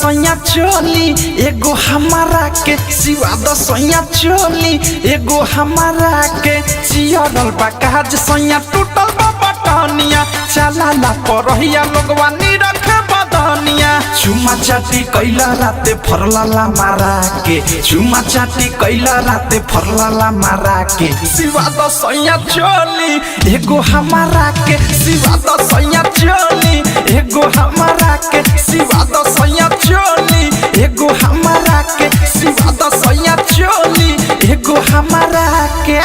सैया चोली एगो हमारा के सिवा द सैया चोली एगो हमारा के चियरल बा काज सैया टूटल बा बटनिया चलाला परहिया लोगवा नी रखे बदनिया चुमा चाटी कैला राते फरलाला मारा के चुमा चाटी कैला राते फरलाला मारा के सिवा द सैया चोली एगो हमारा के सिवा द सैया चोली एगो हमारा के सिवा द सैया चोली एगो हमारा के सिवा द सैया चोली एगो हमारा के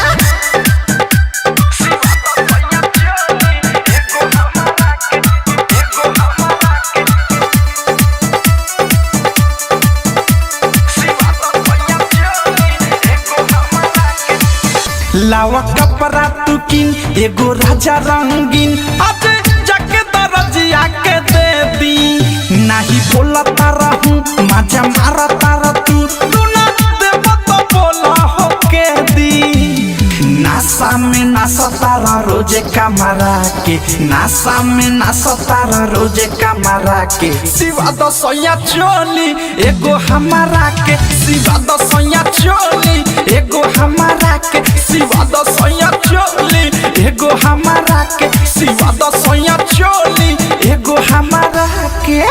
लावा कपड़ा तू किन एगो राजा रंगीन आज जाके दरजिया के दे दी नाही बोला तारा हूँ मजा मारा तारा तू ना देव तो बोला हो के दी नासा में नासा तारा रोजे कमरा के नासा में नासा तारा रोजे कमरा के सिवा द सैया चोली एगो हमारा के सिवा द सैया चोली एगो हमारा के सिवा द सैया चोली एगो हमारा के सिवा द सैया चोली एगो हमारा के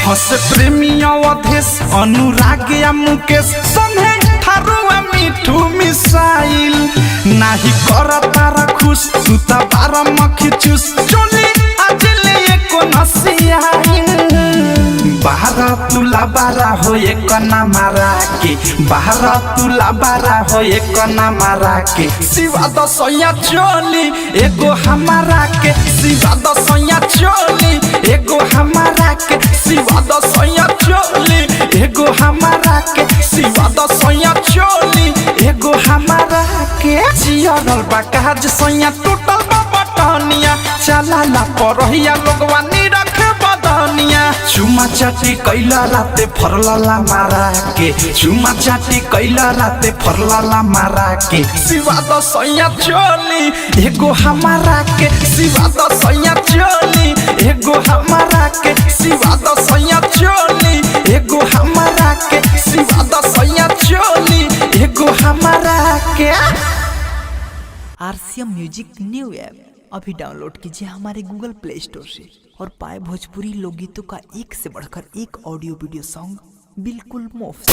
हस प्रेमी अवधेश अनुराग या मुकेश संगे थारुआ मिठू मिसाइल नाही कर तारा खुश तू त बारा मखी चूस चोली आज ले एको नसियाइल बाहर तुला बारा हो एक ना मारा के बाहर तुला बारा हो एक ना मारा के सिवा द सैया चोली एगो हमारा के सिवा द सैया चोली एगो हमारा के सिवा द सैया चोली एगो हमारा के सिवा द सैया चोली एगो हमारा के चियरल बा काज सैया टूटल बा बटनिया चलाला परहिया लोगवा नी रखे बदनिया चुमा चाटी कैला राते फरलाला मारा के चुमा चाटी कैला राते फरलाला मारा के सिवा द सैया चोली एगो हमारा के सिवा द सैया चोली एगो हमारा के सिवा द सैया चोली एगो हमारा के सिवा द सैया चोली एगो हमारा के आरसीएम म्यूजिक न्यू ऐप अभी डाउनलोड कीजिए हमारे गूगल प्ले स्टोर से और पाए भोजपुरी लोकगीतों का एक से बढ़कर एक ऑडियो वीडियो सॉन्ग बिल्कुल मुफ्त।